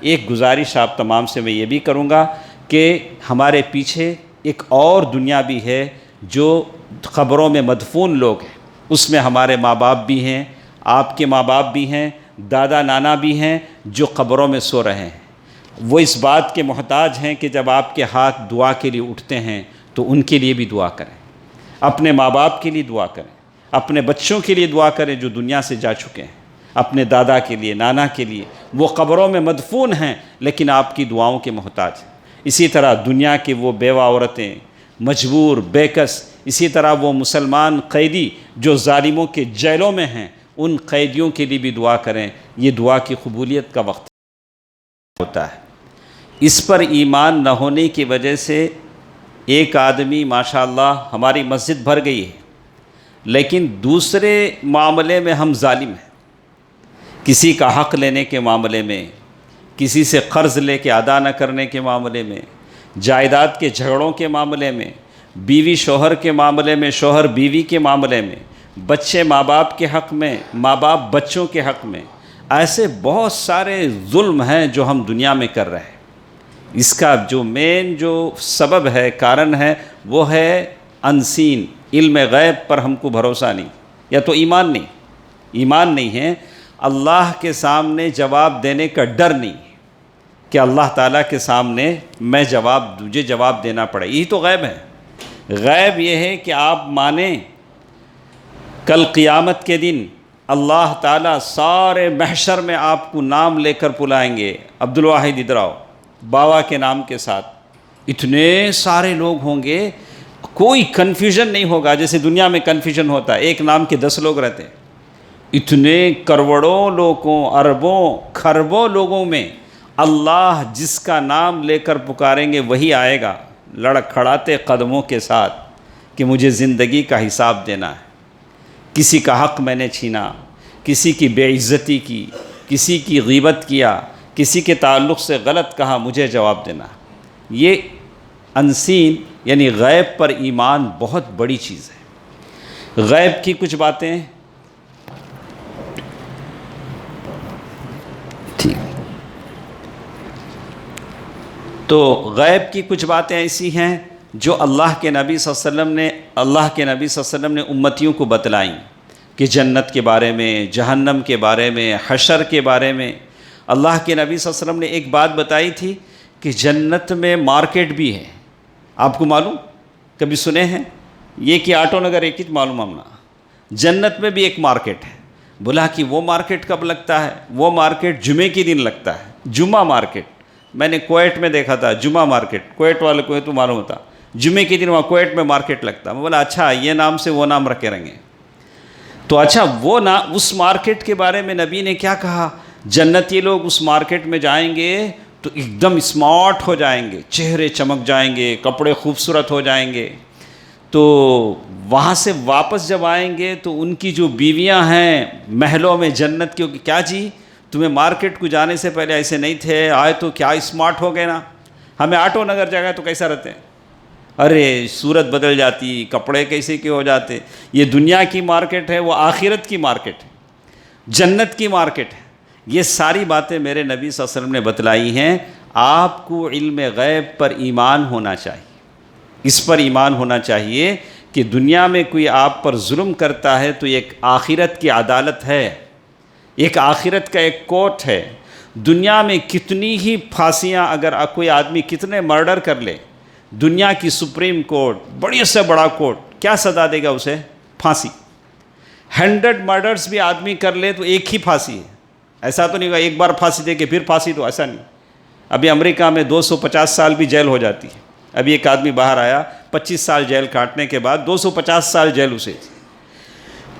ایک گزارش آپ تمام سے میں یہ بھی کروں گا کہ ہمارے پیچھے ایک اور دنیا بھی ہے جو قبروں میں مدفون لوگ ہیں، اس میں ہمارے ماں باپ بھی ہیں، آپ کے ماں باپ بھی ہیں، دادا نانا بھی ہیں جو قبروں میں سو رہے ہیں۔ وہ اس بات کے محتاج ہیں کہ جب آپ کے ہاتھ دعا کے لیے اٹھتے ہیں تو ان کے لیے بھی دعا کریں، اپنے ماں باپ کے لیے دعا کریں، اپنے بچوں کے لیے دعا کریں جو دنیا سے جا چکے ہیں، اپنے دادا کے لیے، نانا کے لیے، وہ قبروں میں مدفون ہیں لیکن آپ کی دعاؤں کے محتاج ہیں۔ اسی طرح دنیا کی وہ بیوہ عورتیں، مجبور، بے کس، اسی طرح وہ مسلمان قیدی جو ظالموں کے جیلوں میں ہیں، ان قیدیوں کے لیے بھی دعا کریں۔ یہ دعا کی قبولیت کا وقت ہوتا ہے۔ اس پر ایمان نہ ہونے کی وجہ سے ایک آدمی ماشاءاللہ ہماری مسجد بھر گئی ہے لیکن دوسرے معاملے میں ہم ظالم ہیں، کسی کا حق لینے کے معاملے میں، کسی سے قرض لے کے ادا نہ کرنے کے معاملے میں، جائیداد کے جھگڑوں کے معاملے میں، بیوی شوہر کے معاملے میں، شوہر بیوی کے معاملے میں، بچے ماں باپ کے حق میں، ماں باپ بچوں کے حق میں، ایسے بہت سارے ظلم ہیں جو ہم دنیا میں کر رہے ہیں۔ اس کا جو مین جو سبب ہے، کارن ہے، وہ ہے انسین، علم غیب پر ہم کو بھروسہ نہیں، یا تو ایمان نہیں ہے، اللہ کے سامنے جواب دینے کا ڈر نہیں ہے کہ اللہ تعالیٰ کے سامنے مجھے جواب دینا پڑے، یہی تو غیب ہے۔ غیب یہ ہے کہ آپ مانیں کل قیامت کے دن اللہ تعالیٰ سارے محشر میں آپ کو نام لے کر بلائیں گے، عبدالواحد ادھر آؤ، بابا کے نام کے ساتھ، اتنے سارے لوگ ہوں گے، کوئی کنفیوژن نہیں ہوگا جیسے دنیا میں کنفیوژن ہوتا ہے، ایک نام کے 10 لوگ رہتے ہیں۔ اتنے کروڑوں لوگوں، اربوں، کھربوں لوگوں میں اللہ جس کا نام لے کر پکاریں گے وہی آئے گا لڑکھڑاتے قدموں کے ساتھ کہ مجھے زندگی کا حساب دینا ہے، کسی کا حق میں نے چھینا، کسی کی بے عزتی کی، کسی کی غیبت کیا، کسی کے تعلق سے غلط کہا، مجھے جواب دینا ہے۔ یہ انسین یعنی غیب پر ایمان بہت بڑی چیز ہے۔ غیب کی کچھ باتیں تو غیب کی کچھ باتیں ایسی ہیں جو اللہ کے نبی صلی اللہ علیہ وسلم نے امتیوں کو بتلائیں کہ جنت کے بارے میں، جہنم کے بارے میں، حشر کے بارے میں۔ اللہ کے نبی صلی اللہ علیہ وسلم نے ایک بات بتائی تھی کہ جنت میں مارکیٹ بھی ہے، آپ کو معلوم؟ کبھی سنے ہیں؟ یہ کہ آٹو نگر ایک ہی معلوم ہمنا، جنت میں بھی ایک مارکیٹ ہے۔ بولا کہ وہ مارکیٹ کب لگتا ہے؟ وہ مارکیٹ جمعے کے دن لگتا ہے، جمعہ مارکیٹ۔ میں نے کویت میں دیکھا تھا جمعہ مارکیٹ، کویت والے کو تو معلوم ہوتا، جمعے کے دن وہاں کویت میں مارکیٹ لگتا۔ میں بولا اچھا یہ نام سے وہ نام رکھے رہیں گے تو اچھا وہ اس مارکیٹ کے بارے میں نبی نے کیا کہا؟ جنتی لوگ اس مارکیٹ میں جائیں گے تو ایک دم اسمارٹ ہو جائیں گے، چہرے چمک جائیں گے، کپڑے خوبصورت ہو جائیں گے، تو وہاں سے واپس جب آئیں گے تو ان کی جو بیویاں ہیں محلوں میں جنت کی، کیا جی تمہیں مارکیٹ کو جانے سے پہلے ایسے نہیں تھے، آئے تو کیا اسمارٹ ہو گئے نا، ہمیں آٹو نگر جگہ تو کیسا رہتے ہیں، ارے صورت بدل جاتی، کپڑے کیسے کے ہو جاتے۔ یہ دنیا کی مارکیٹ ہے، وہ آخرت کی مارکیٹ ہے، جنت کی مارکیٹ ہے۔ یہ ساری باتیں میرے نبی صلی اللہ علیہ وسلم نے بتلائی ہیں۔ آپ کو علم غیب پر ایمان ہونا چاہیے، اس پر ایمان ہونا چاہیے کہ دنیا میں کوئی آپ پر ظلم کرتا ہے تو ایک آخرت کی عدالت ہے، ایک آخرت کا ایک کورٹ ہے۔ دنیا میں کتنی ہی پھانسیاں، اگر کوئی آدمی کتنے مرڈر کر لے، دنیا کی سپریم کورٹ، بڑی سے بڑا کورٹ کیا سزا دے گا اسے؟ پھانسی۔ 100 مرڈرز بھی آدمی کر لے تو ایک ہی پھانسی ہے، ایسا تو نہیں ہوگا ایک بار پھانسی دے کے پھر پھانسی، تو ایسا نہیں۔ ابھی امریکہ میں 250 سال بھی جیل ہو جاتی ہے۔ ابھی ایک آدمی باہر آیا، 25 سال جیل کاٹنے کے بعد 250 سال جیل اسے۔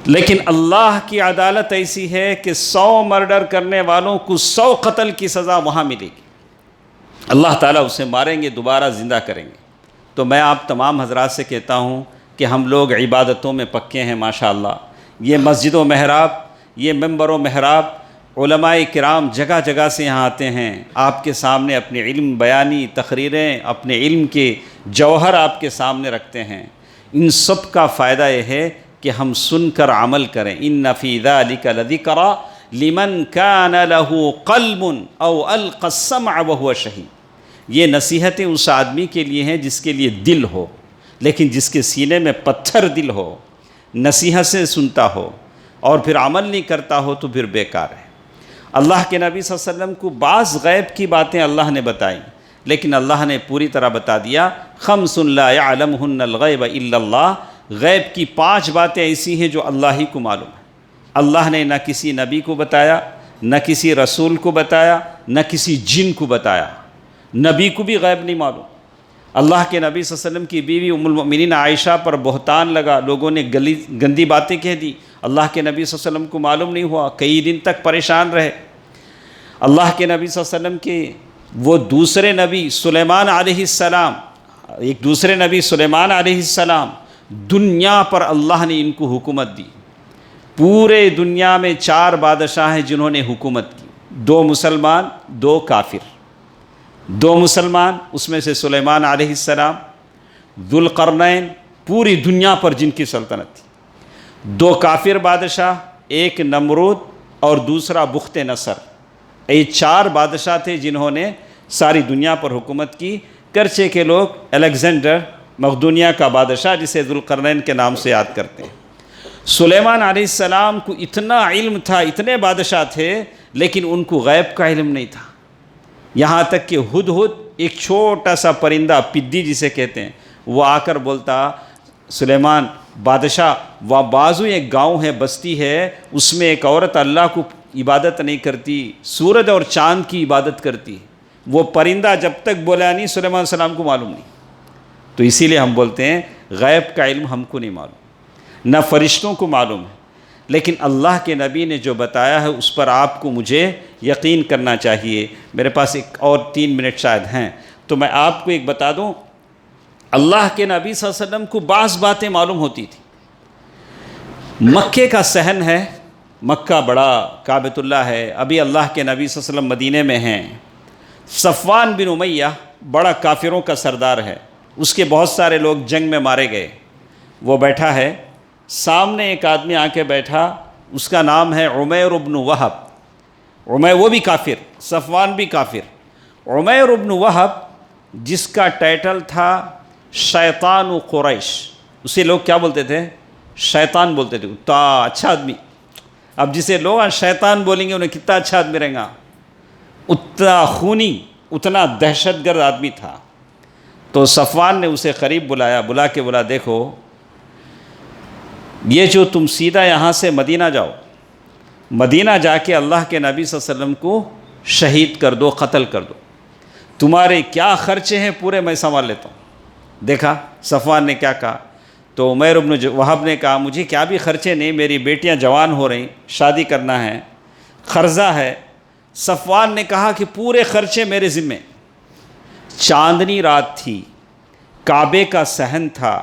لیکن اللہ کی عدالت ایسی ہے کہ 100 مرڈر کرنے والوں کو 100 قتل کی سزا وہاں ملے گی، اللہ تعالیٰ اسے ماریں گے، دوبارہ زندہ کریں گے۔ تو میں آپ تمام حضرات سے کہتا ہوں کہ ہم لوگ عبادتوں میں پکے ہیں ماشاءاللہ۔ یہ مسجد و محراب، یہ ممبر و محراب، علماء کرام جگہ جگہ سے یہاں آتے ہیں، آپ کے سامنے اپنے علم بیانی تقریریں، اپنے علم کے جوہر آپ کے سامنے رکھتے ہیں۔ ان سب کا فائدہ یہ ہے کہ ہم سن کر عمل کریں۔ ان فی ذلک لذکری، لمن کان لہ قلب او القى السمع وهو شہید، یہ نصیحتیں اس آدمی کے لیے ہیں جس کے لیے دل ہو، لیکن جس کے سینے میں پتھر دل ہو، نصیحت سے سنتا ہو اور پھر عمل نہیں کرتا ہو تو پھر بیکار ہے۔ اللہ کے نبی صلی اللہ علیہ وسلم کو بعض غیب کی باتیں اللہ نے بتائیں، لیکن اللہ نے پوری طرح بتا دیا، خمس لا یعلمہن الغیب الا اللہ، غیب کی 5 باتیں ایسی ہیں جو اللہ ہی کو معلوم ہے۔ اللہ نے نہ کسی نبی کو بتایا، نہ کسی رسول کو بتایا، نہ کسی جن کو بتایا، نبی کو بھی غیب نہیں معلوم۔ اللہ کے نبی صلی اللہ علیہ وسلم کی بیوی ام المؤمنین عائشہ پر بہتان لگا، لوگوں نے گندی باتیں کہہ دی، اللہ کے نبی صلی اللہ علیہ وسلم کو معلوم نہیں ہوا، کئی دن تک پریشان رہے۔ اللہ کے نبی صلی اللہ علیہ وسلم کے وہ دوسرے نبی سلیمان علیہ السلام، ایک دوسرے نبی سلیمان علیہ السلام، دنیا پر اللہ نے ان کو حکومت دی۔ پورے دنیا میں 4 بادشاہ ہیں جنہوں نے حکومت کی، 2 مسلمان 2 کافر۔ 2 مسلمان اس میں سے سلیمان علیہ السلام، ذوالقرنین، پوری دنیا پر جن کی سلطنت تھی۔ 2 کافر بادشاہ، ایک نمرود اور دوسرا بخت نصر۔ یہ 4 بادشاہ تھے جنہوں نے ساری دنیا پر حکومت کی۔ کرچے کے لوگ الیگزینڈر مقدونیہ کا بادشاہ، جسے ذوالقرنین کے نام سے یاد کرتے ہیں۔ سلیمان علیہ السلام کو اتنا علم تھا، اتنے بادشاہ تھے، لیکن ان کو غیب کا علم نہیں تھا۔ یہاں تک کہ ہدہد، ایک چھوٹا سا پرندہ، پدی جسے کہتے ہیں، وہ آ کر بولتا، سلیمان بادشاہ، وہ بازو ایک گاؤں ہے، بستی ہے، اس میں ایک عورت اللہ کو عبادت نہیں کرتی، سورج اور چاند کی عبادت کرتی۔ وہ پرندہ جب تک بولا نہیں، سلیمان علیہ السلام کو معلوم نہیں۔ تو اسی لیے ہم بولتے ہیں غیب کا علم ہم کو نہیں معلوم، نہ فرشتوں کو معلوم ہے، لیکن اللہ کے نبی نے جو بتایا ہے اس پر آپ کو مجھے یقین کرنا چاہیے۔ میرے پاس ایک اور 3 منٹ شاید ہیں، تو میں آپ کو ایک بتا دوں، اللہ کے نبی صلی اللہ علیہ وسلم کو بعض باتیں معلوم ہوتی تھی۔ مکے کا صحن ہے، مکہ بڑا کعبۃ اللہ ہے، ابھی اللہ کے نبی صلی اللہ علیہ وسلم مدینے میں ہیں۔ صفوان بن امیہ بڑا کافروں کا سردار ہے، اس کے بہت سارے لوگ جنگ میں مارے گئے۔ وہ بیٹھا ہے، سامنے ایک آدمی آ کے بیٹھا، اس کا نام ہے عمیر بن وہب۔ عمیر وہ بھی کافر، صفوان بھی کافر۔ عمیر بن وہب جس کا ٹائٹل تھا شیطان قریش، اسے لوگ کیا بولتے تھے؟ شیطان بولتے تھے، اچھا آدمی۔ اب جسے لوگ شیطان بولیں گے انہیں کتنا اچھا آدمی رہیں گا، اتنا خونی، اتنا دہشت گرد آدمی تھا۔ تو صفوان نے اسے قریب بلا کے بولا، دیکھو یہ جو تم سیدھا یہاں سے مدینہ جاؤ، مدینہ جا کے اللہ کے نبی صلی اللہ علیہ وسلم کو شہید کر دو، قتل کر دو، تمہارے کیا خرچے ہیں پورے میں سنبھال لیتا ہوں۔ دیکھا صفوان نے کیا کہا؟ تو عمیر بن وہب نے کہا، مجھے کیا بھی خرچے نہیں، میری بیٹیاں جوان ہو رہیں، شادی کرنا ہے، قرضہ ہے۔ صفوان نے کہا کہ پورے خرچے میرے ذمے۔ چاندنی رات تھی، کعبے کا صحن تھا،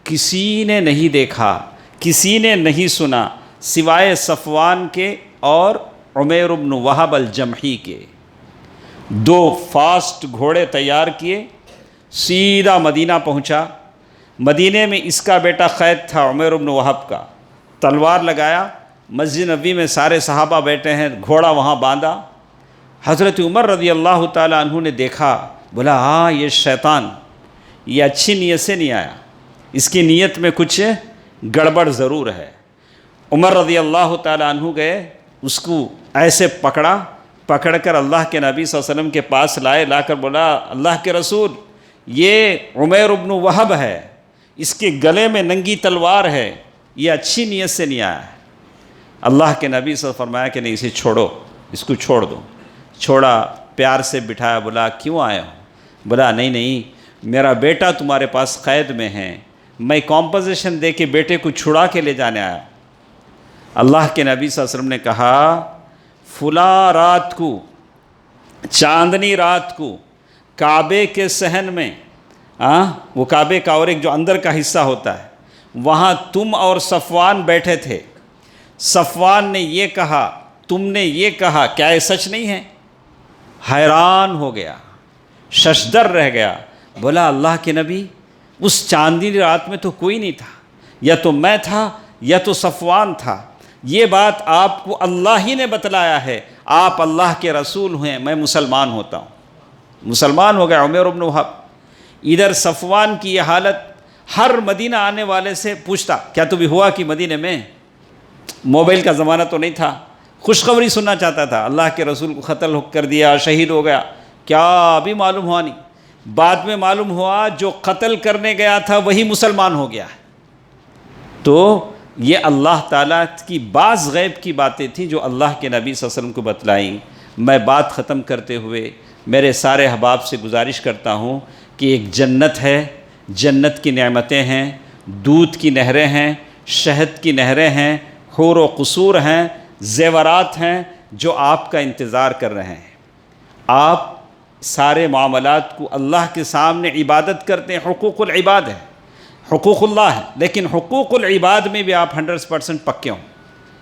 کسی نے نہیں دیکھا، کسی نے نہیں سنا سوائے صفوان کے اور عمیر بن وہب الجمحی کے۔ 2 فاسٹ گھوڑے تیار کیے، سیدھا مدینہ پہنچا۔ مدینے میں اس کا بیٹا قید تھا، عمیر بن وہب کا، تلوار لگایا، مسجد نبوی میں سارے صحابہ بیٹھے ہیں، گھوڑا وہاں باندھا۔ حضرت عمر رضی اللہ تعالیٰ عنہ نے دیکھا، بولا ہاں یہ شیطان، یہ اچھی نیت سے نہیں آیا، اس کی نیت میں کچھ گڑبڑ ضرور ہے۔ عمر رضی اللہ تعالیٰ عنہ گئے، اس کو ایسے پکڑ کر اللہ کے نبی صلی اللہ علیہ وسلم کے پاس لائے، لا کر بولا، اللہ کے رسول، یہ عمیر بن وہب ہے، اس کے گلے میں ننگی تلوار ہے، یہ اچھی نیت سے نہیں آیا ہے۔ اللہ کے نبی صلی اللہ علیہ وسلم فرمایا کہ نہیں، اسے چھوڑو، اس کو چھوڑ دو۔ چھوڑا، پیار سے بٹھایا، بولا کیوں آیا ہوں؟ بولا نہیں، میرا بیٹا تمہارے پاس قید میں ہے، میں کمپنسیشن دے کے بیٹے کو چھڑا کے لے جانے آیا۔ اللہ کے نبی صلی اللہ علیہ وسلم نے کہا، فلاں رات کو، چاندنی رات کو، کعبے کے صحن میں، وہ کعبے کا اور ایک جو اندر کا حصہ ہوتا ہے، وہاں تم اور صفوان بیٹھے تھے۔ صفوان نے یہ کہا، تم نے یہ کہا، کیا یہ سچ نہیں ہے؟ حیران ہو گیا، ششدر رہ گیا، بولا اللہ کے نبی، اس چاندنی رات میں تو کوئی نہیں تھا، یا تو میں تھا یا تو صفوان تھا، یہ بات آپ کو اللہ ہی نے بتلایا ہے، آپ اللہ کے رسول ہیں، میں مسلمان ہوتا ہوں۔ مسلمان ہو گیا عمیر بن وہب۔ ادھر صفوان کی یہ حالت، ہر مدینہ آنے والے سے پوچھتا کیا تو بھی ہوا کہ مدینہ میں؟ موبائل کا زمانہ تو نہیں تھا، خوشخبری سننا چاہتا تھا، اللہ کے رسول کو قتل کر دیا، شہید ہو گیا، کیا ابھی معلوم ہوا نہیں۔ بعد میں معلوم ہوا جو قتل کرنے گیا تھا وہی مسلمان ہو گیا۔ تو یہ اللہ تعالیٰ کی بعض غیب کی باتیں تھیں جو اللہ کے نبی صلی اللہ علیہ وسلم کو بتلائیں۔ میں بات ختم کرتے ہوئے میرے سارے احباب سے گزارش کرتا ہوں کہ ایک جنت ہے، جنت کی نعمتیں ہیں، دودھ کی نہریں ہیں، شہد کی نہریں ہیں، حور و قصور ہیں، زیورات ہیں جو آپ کا انتظار کر رہے ہیں۔ آپ سارے معاملات کو اللہ کے سامنے عبادت کرتے ہیں، حقوق العباد ہے، حقوق اللہ ہے، لیکن حقوق العباد میں بھی آپ 100% پکے ہوں۔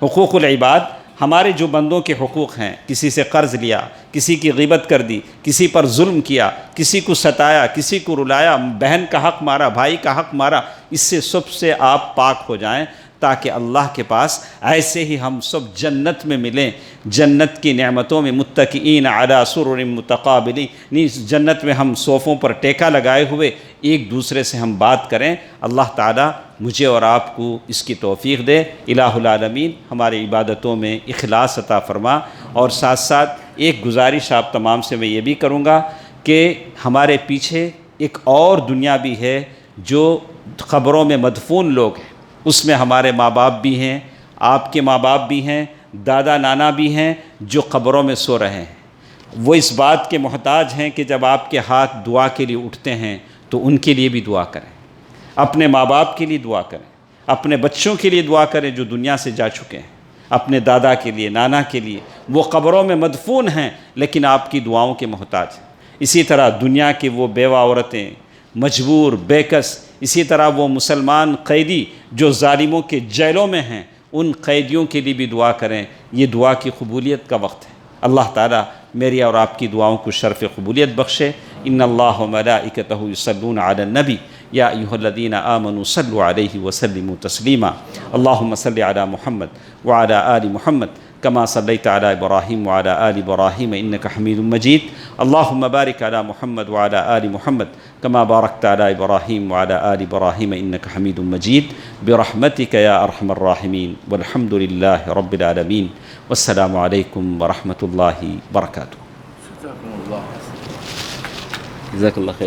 حقوق العباد ہمارے جو بندوں کے حقوق ہیں، کسی سے قرض لیا، کسی کی غیبت کر دی، کسی پر ظلم کیا، کسی کو ستایا، کسی کو رلایا، بہن کا حق مارا، بھائی کا حق مارا، اس سے سب سے آپ پاک ہو جائیں تاکہ اللہ کے پاس ایسے ہی ہم سب جنت میں ملیں، جنت کی نعمتوں میں متکئین علی سرر متقابلین، جنت میں ہم صوفوں پر ٹیکا لگائے ہوئے ایک دوسرے سے ہم بات کریں۔ اللہ تعالیٰ مجھے اور آپ کو اس کی توفیق دے۔ الہ العالمین ہماری عبادتوں میں اخلاص عطا فرما۔ اور ساتھ ساتھ ایک گزارش آپ تمام سے میں یہ بھی کروں گا کہ ہمارے پیچھے ایک اور دنیا بھی ہے جو قبروں میں مدفون لوگ ہیں، اس میں ہمارے ماں باپ بھی ہیں، آپ کے ماں باپ بھی ہیں، دادا نانا بھی ہیں جو قبروں میں سو رہے ہیں۔ وہ اس بات کے محتاج ہیں کہ جب آپ کے ہاتھ دعا کے لیے اٹھتے ہیں تو ان کے لیے بھی دعا کریں، اپنے ماں باپ کے لیے دعا کریں، اپنے بچوں کے لیے دعا کریں جو دنیا سے جا چکے ہیں، اپنے دادا کے لیے، نانا کے لیے۔ وہ قبروں میں مدفون ہیں لیکن آپ کی دعاؤں کے محتاج ہیں۔ اسی طرح دنیا کی وہ بیوہ عورتیں، مجبور، بے کس، اسی طرح وہ مسلمان قیدی جو ظالموں کے جیلوں میں ہیں، ان قیدیوں کے لیے بھی دعا کریں۔ یہ دعا کی قبولیت کا وقت ہے۔ اللہ تعالیٰ میری اور آپ کی دعاؤں کو شرف قبولیت بخشے۔ ان اللہ و ملائکتہ یصلون علی النبی یا ایھا الذین آمنوا صلوا علیہ وسلموا تسلیما۔ اللہم صل علی محمد وعلی آل محمد كما صليت على إبراهيم وعلى آل إبراهيم إنك حميد مجيد. اللهم بارك على محمد وعلى آل محمد كما باركت على إبراهيم وعلى آل إبراهيم إنك حميد مجيد برحمتك يا أرحم الراحمين والحمد لله رب العالمين والسلام عليكم ورحمة الله وبركاته. جزاك الله خير.